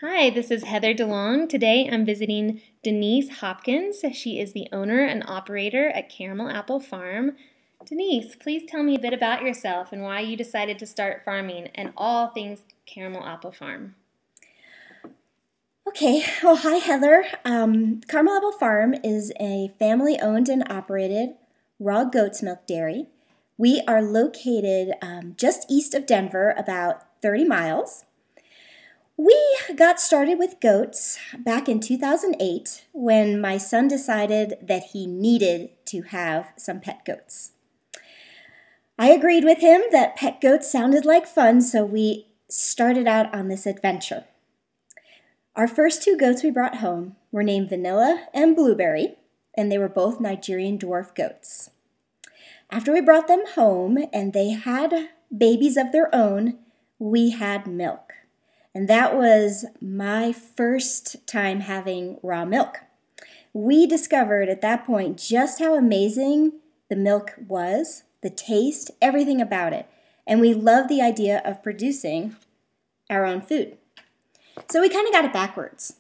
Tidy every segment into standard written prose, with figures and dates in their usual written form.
Hi, this is Heather DeLong. Today I'm visiting Denise Hopkins. She is the owner and operator at Caramel Apple Farm. Denise, please tell me a bit about yourself and why you decided to start farming and all things Caramel Apple Farm. Okay, well, hi Heather. Caramel Apple Farm is a family-owned and operated raw goat's milk dairy. We are located just east of Denver, about 30 miles. We got started with goats back in 2008 when my son decided that he needed to have some pet goats. I agreed with him that pet goats sounded like fun, so we started out on this adventure. Our first two goats we brought home were named Vanilla and Blueberry, and they were both Nigerian dwarf goats. After we brought them home and they had babies of their own, we had milk. And that was my first time having raw milk. We discovered at that point just how amazing the milk was, the taste, everything about it. And we loved the idea of producing our own food. So we kind of got it backwards.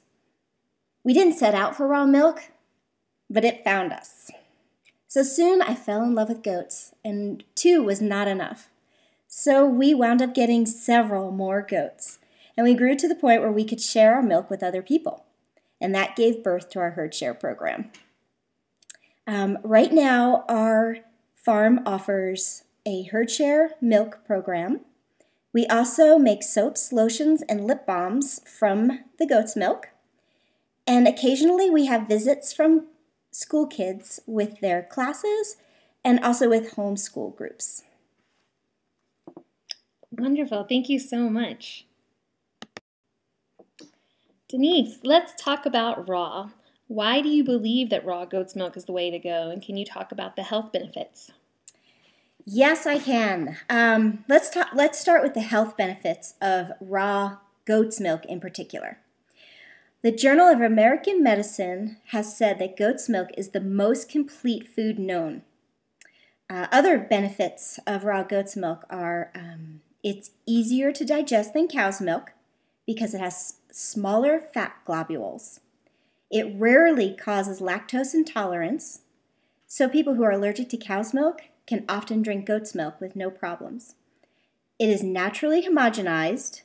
We didn't set out for raw milk, but it found us. So soon I fell in love with goats, and 2 was not enough. So we wound up getting several more goats, and we grew to the point where we could share our milk with other people, and that gave birth to our herd share program. Right now, our farm offers a herd share milk program. We also make soaps, lotions, and lip balms from the goat's milk. And occasionally we have visits from school kids with their classes and also with homeschool groups. Wonderful. Thank you so much. Denise, let's talk about raw. Why do you believe that raw goat's milk is the way to go? And can you talk about the health benefits? Yes, I can. Let's start with the health benefits of raw goat's milk in particular. The Journal of American Medicine has said that goat's milk is the most complete food known. Other benefits of raw goat's milk are it's easier to digest than cow's milk because it has smaller fat globules. It rarely causes lactose intolerance, so people who are allergic to cow's milk can often drink goat's milk with no problems. It is naturally homogenized,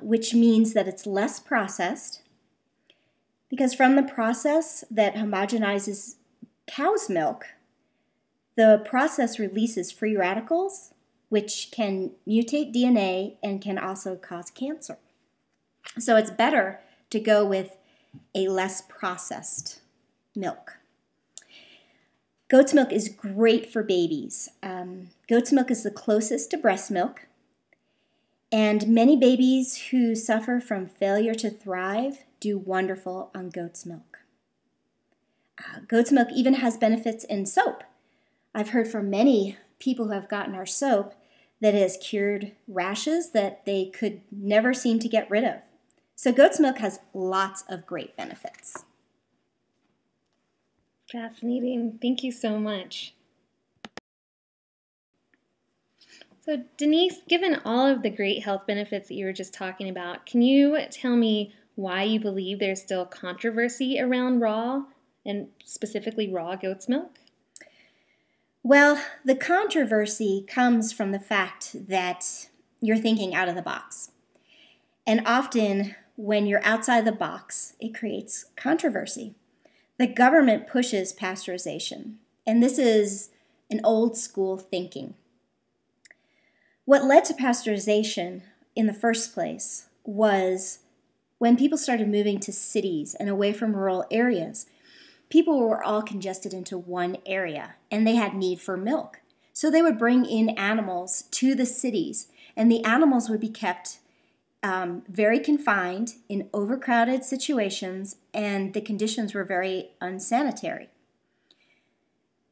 which means that it's less processed, because from the process that homogenizes cow's milk, the process releases free radicals, which can mutate DNA and can also cause cancer. So it's better to go with a less processed milk. Goat's milk is great for babies. Goat's milk is the closest to breast milk, and many babies who suffer from failure to thrive do wonderful on goat's milk. Goat's milk even has benefits in soap. I've heard from many people who have gotten our soap that it has cured rashes that they could never seem to get rid of. So goat's milk has lots of great benefits. Fascinating. Thank you so much. So Denise, given all of the great health benefits that you were just talking about, can you tell me why you believe there's still controversy around raw and specifically raw goat's milk? Well, the controversy comes from the fact that you're thinking out of the box. And often when you're outside the box, it creates controversy. The government pushes pasteurization, and this is an old school thinking. What led to pasteurization in the first place was when people started moving to cities and away from rural areas. People were all congested into one area, and they had need for milk. So they would bring in animals to the cities, and the animals would be kept very confined in overcrowded situations, and the conditions were very unsanitary.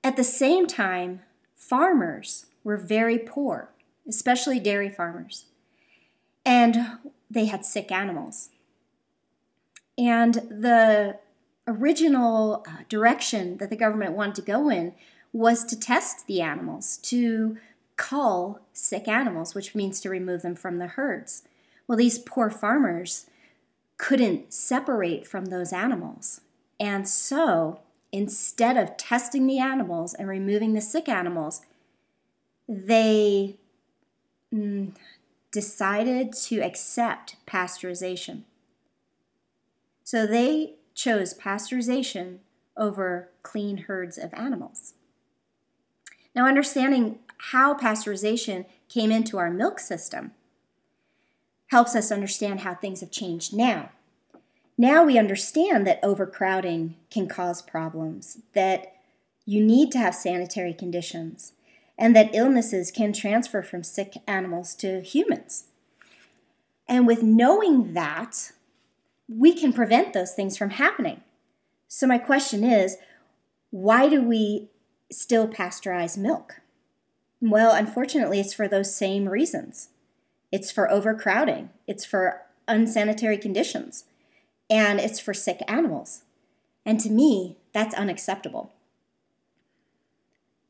At the same time, farmers were very poor, especially dairy farmers, and they had sick animals. And the original direction that the government wanted to go in was to test the animals, to cull sick animals, which means to remove them from the herds. Well, these poor farmers couldn't separate from those animals. And so instead of testing the animals and removing the sick animals, they decided to accept pasteurization. So they chose pasteurization over clean herds of animals. Now, understanding how pasteurization came into our milk system helps us understand how things have changed now. Now we understand that overcrowding can cause problems, that you need to have sanitary conditions, and that illnesses can transfer from sick animals to humans. And with knowing that, we can prevent those things from happening. So my question is, why do we still pasteurize milk? Well, unfortunately, it's for those same reasons. It's for overcrowding. It's for unsanitary conditions. And it's for sick animals. And to me, that's unacceptable.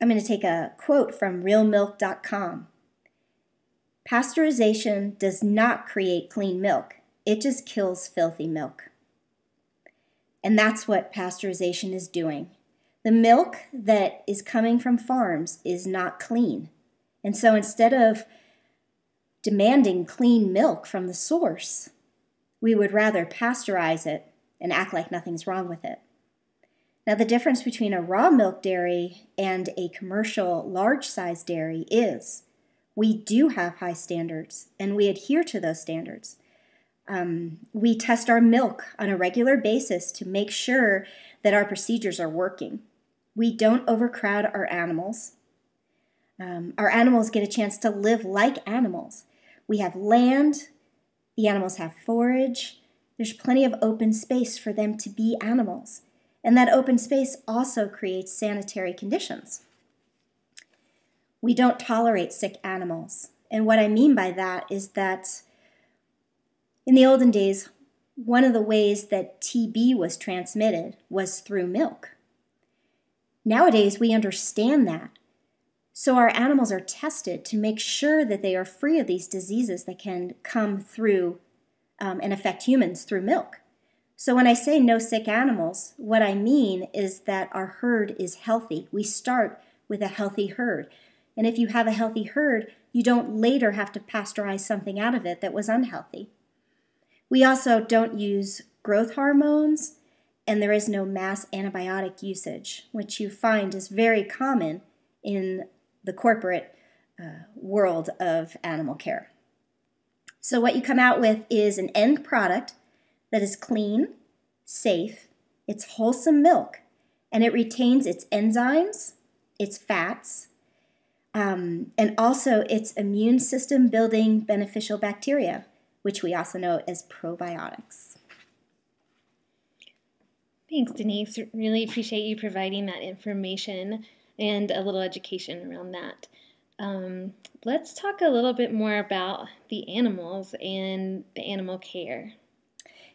I'm going to take a quote from realmilk.com. Pasteurization does not create clean milk. It just kills filthy milk. And that's what pasteurization is doing. The milk that is coming from farms is not clean. And so instead of demanding clean milk from the source, we would rather pasteurize it and act like nothing's wrong with it. Now, the difference between a raw milk dairy and a commercial large-size dairy is we do have high standards, and we adhere to those standards. We test our milk on a regular basis to make sure that our procedures are working. We don't overcrowd our animals. Our animals get a chance to live like animals. We have land. The animals have forage. There's plenty of open space for them to be animals. And that open space also creates sanitary conditions. We don't tolerate sick animals. And what I mean by that is that in the olden days, one of the ways that TB was transmitted was through milk. Nowadays, we understand that. So our animals are tested to make sure that they are free of these diseases that can come through and affect humans through milk. So when I say no sick animals, what I mean is that our herd is healthy. We start with a healthy herd. And if you have a healthy herd, you don't later have to pasteurize something out of it that was unhealthy. We also don't use growth hormones, and there is no mass antibiotic usage, which you find is very common in the corporate world of animal care. So what you come out with is an end product that is clean, safe, it's wholesome milk, and it retains its enzymes, its fats, and also its immune system building beneficial bacteria, which we also know as probiotics. Thanks, Denise. Really appreciate you providing that information and a little education around that. Let's talk a little bit more about the animals and the animal care.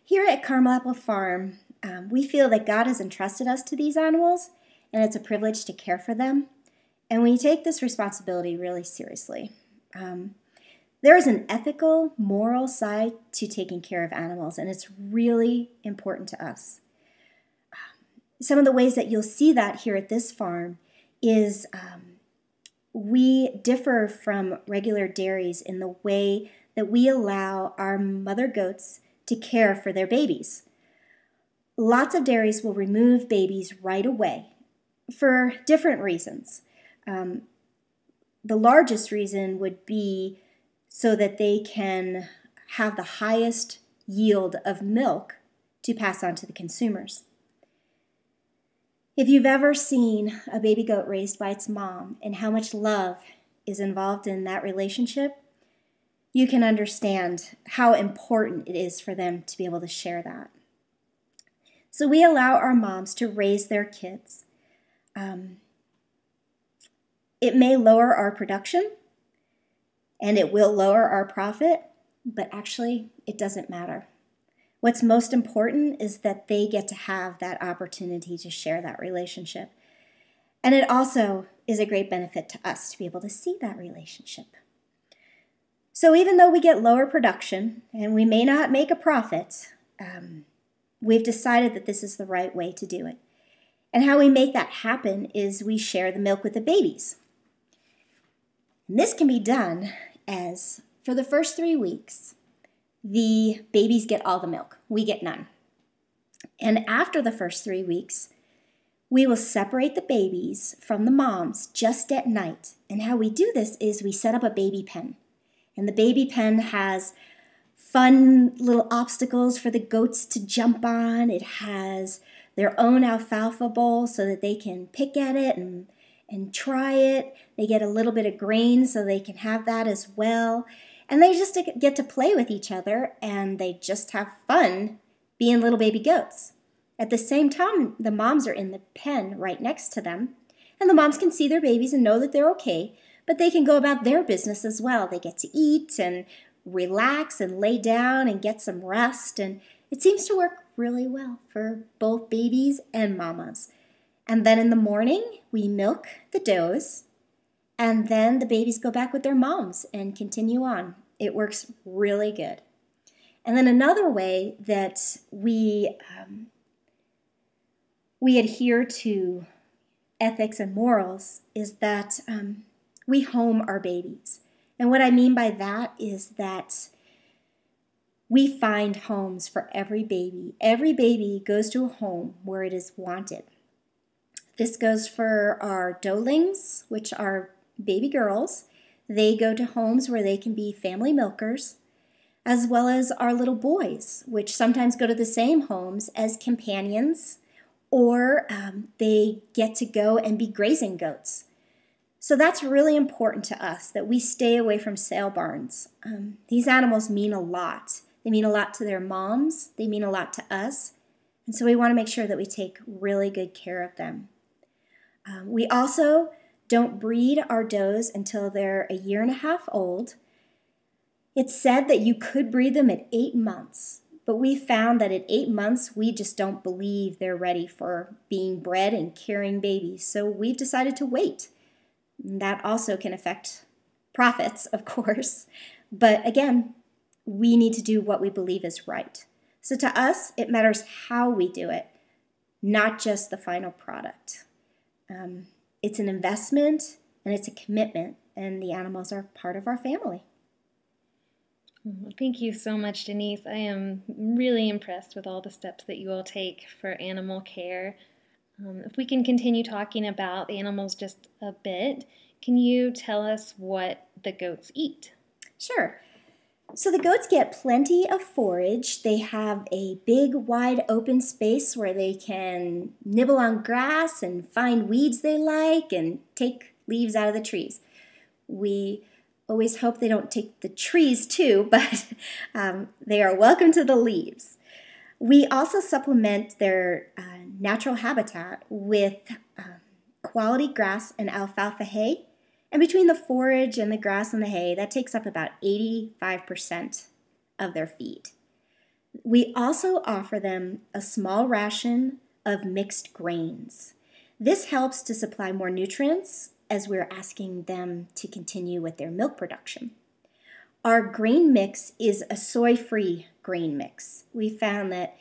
Here at Carmel Apple Farm, we feel that God has entrusted us to these animals, and it's a privilege to care for them. And we take this responsibility really seriously. There is an ethical, moral side to taking care of animals, and it's really important to us. Some of the ways that you'll see that here at this farm is we differ from regular dairies in the way that we allow our mother goats to care for their babies. Lots of dairies will remove babies right away for different reasons. The largest reason would be so that they can have the highest yield of milk to pass on to the consumers. If you've ever seen a baby goat raised by its mom and how much love is involved in that relationship, you can understand how important it is for them to be able to share that. So we allow our moms to raise their kids. It may lower our production and it will lower our profit, but actually it doesn't matter. What's most important is that they get to have that opportunity to share that relationship. And it also is a great benefit to us to be able to see that relationship. So even though we get lower production and we may not make a profit, we've decided that this is the right way to do it. And how we make that happen is we share the milk with the babies. And this can be done as for the first 3 weeks, the babies get all the milk. We get none. And after the first 3 weeks, we will separate the babies from the moms just at night. And how we do this is we set up a baby pen. And the baby pen has fun little obstacles for the goats to jump on. It has their own alfalfa bowl so that they can pick at it and try it. They get a little bit of grain so they can have that as well. And they just get to play with each other, and they just have fun being little baby goats. At the same time, the moms are in the pen right next to them, and the moms can see their babies and know that they're okay, but they can go about their business as well. They get to eat and relax and lay down and get some rest, and it seems to work really well for both babies and mamas. And then in the morning, we milk the does, and then the babies go back with their moms and continue on. It works really good. And then another way that we adhere to ethics and morals is that we home our babies. And what I mean by that is that we find homes for every baby. Every baby goes to a home where it is wanted. This goes for our doelings, which are baby girls. They go to homes where they can be family milkers, as well as our little boys, which sometimes go to the same homes as companions, or they get to go and be grazing goats. So that's really important to us, that we stay away from sale barns. These animals mean a lot. They mean a lot to their moms. They mean a lot to us. And so we want to make sure that we take really good care of them. We also don't breed our does until they're 1.5 years old. It's said that you could breed them at 8 months, but we found that at 8 months, we just don't believe they're ready for being bred and carrying babies. So we've decided to wait. That also can affect profits, of course. But again, we need to do what we believe is right. So to us, it matters how we do it, not just the final product. It's an investment and it's a commitment, and the animals are part of our family. Well, thank you so much, Denise. I am really impressed with all the steps that you all take for animal care. If we can continue talking about the animals just a bit, can you tell us what the goats eat? Sure. So the goats get plenty of forage. They have a big, wide open space where they can nibble on grass and find weeds they like and take leaves out of the trees. We always hope they don't take the trees too, but they are welcome to the leaves. We also supplement their natural habitat with quality grass and alfalfa hay. And between the forage and the grass and the hay, that takes up about 85% of their feed. We also offer them a small ration of mixed grains. This helps to supply more nutrients as we're asking them to continue with their milk production. Our grain mix is a soy-free grain mix. We found that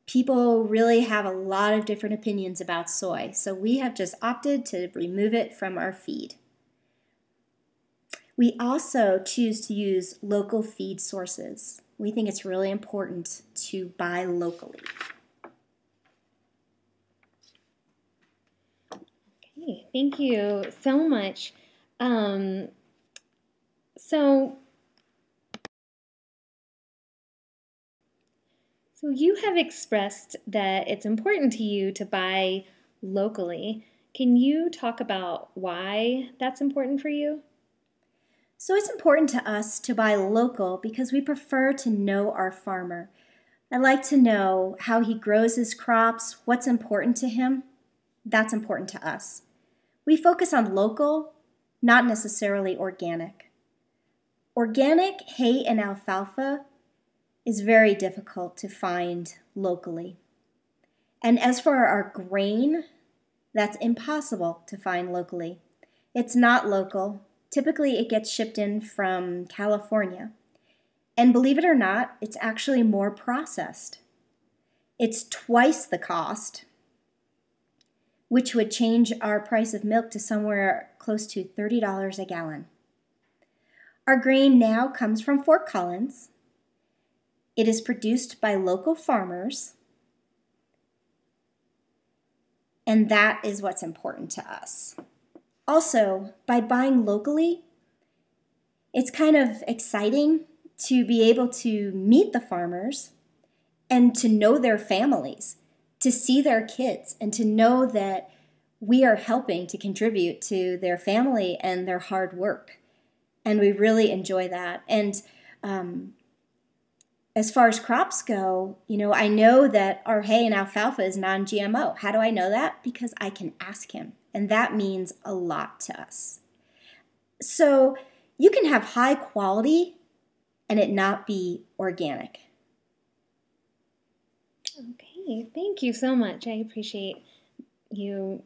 people really have a lot of different opinions about soy, so we have just opted to remove it from our feed. We also choose to use local feed sources. We think it's really important to buy locally. Okay, thank you so much. So you have expressed that it's important to you to buy locally. Can you talk about why that's important for you? So it's important to us to buy local because we prefer to know our farmer. I like to know how he grows his crops, what's important to him. That's important to us. We focus on local, not necessarily organic. Organic hay and alfalfa is very difficult to find locally. And as for our grain, that's impossible to find locally. It's not local. Typically, it gets shipped in from California. And believe it or not, it's actually more processed. It's twice the cost, which would change our price of milk to somewhere close to $30 a gallon. Our grain now comes from Fort Collins. It is produced by local farmers, and that is what's important to us. Also, by buying locally, it's kind of exciting to be able to meet the farmers and to know their families, to see their kids, and to know that we are helping to contribute to their family and their hard work. And we really enjoy that. And as far as crops go, I know that our hay and alfalfa is non-GMO. How do I know that? Because I can ask him, and that means a lot to us. So you can have high quality and it not be organic. Okay, thank you so much. I appreciate you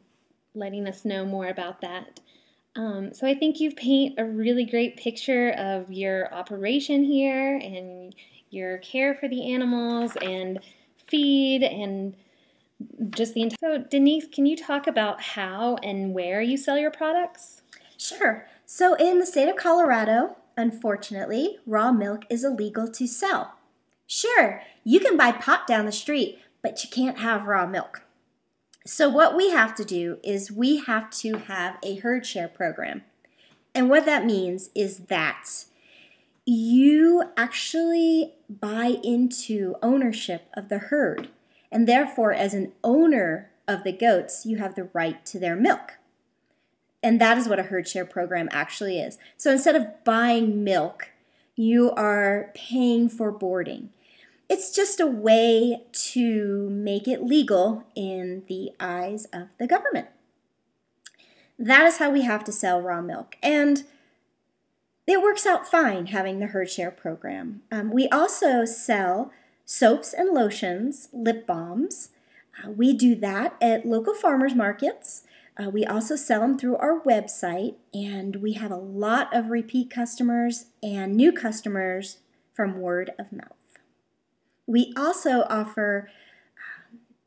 letting us know more about that. So I think you paint a really great picture of your operation here and your care for the animals and feed and just the entire. So Denise, can you talk about how and where you sell your products? Sure. So in the state of Colorado, unfortunately, raw milk is illegal to sell. Sure, you can buy pot down the street, but you can't have raw milk. So what we have to do is we have to have a herd share program. And what that means is that you actually buy into ownership of the herd. And therefore, as an owner of the goats, you have the right to their milk. And that is what a herd share program actually is. So instead of buying milk, you are paying for boarding. It's just a way to make it legal in the eyes of the government. That is how we have to sell raw milk. And it works out fine having the herd share program. We also sell soaps and lotions, lip balms. We do that at local farmers markets. We also sell them through our website, and we have a lot of repeat customers and new customers from word of mouth. We also offer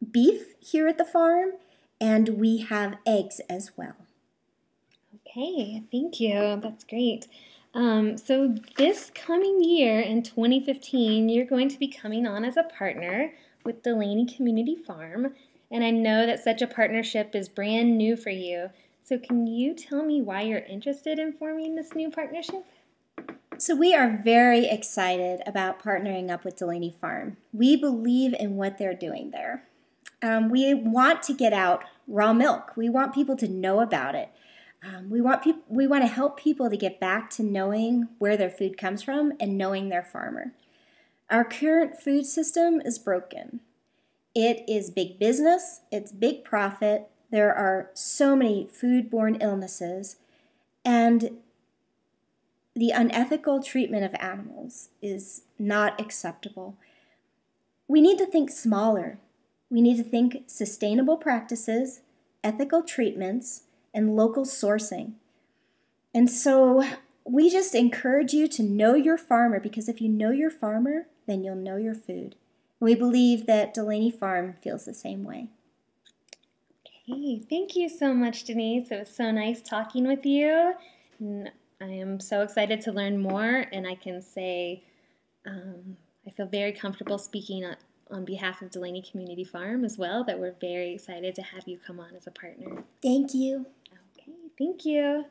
beef here at the farm, and we have eggs as well. Okay, thank you. That's great. So this coming year in 2015, you're going to be coming on as a partner with DeLaney Community Farm, and I know that such a partnership is brand new for you. So can you tell me why you're interested in forming this new partnership? So we are very excited about partnering up with DeLaney Farm. We believe in what they're doing there. We want to get out raw milk. We want people to know about it. We want to help people to get back to knowing where their food comes from and knowing their farmer. Our current food system is broken. It is big business. It's big profit. There are so many foodborne illnesses, and the unethical treatment of animals is not acceptable. We need to think smaller. We need to think sustainable practices, ethical treatments, and local sourcing. And so we just encourage you to know your farmer, because if you know your farmer, then you'll know your food. And we believe that DeLaney Farm feels the same way. Okay, thank you so much, Denise. It was so nice talking with you. And I am so excited to learn more, and I can say I feel very comfortable speaking on behalf of DeLaney Community Farm as well, that we're very excited to have you come on as a partner. Thank you. Okay, thank you.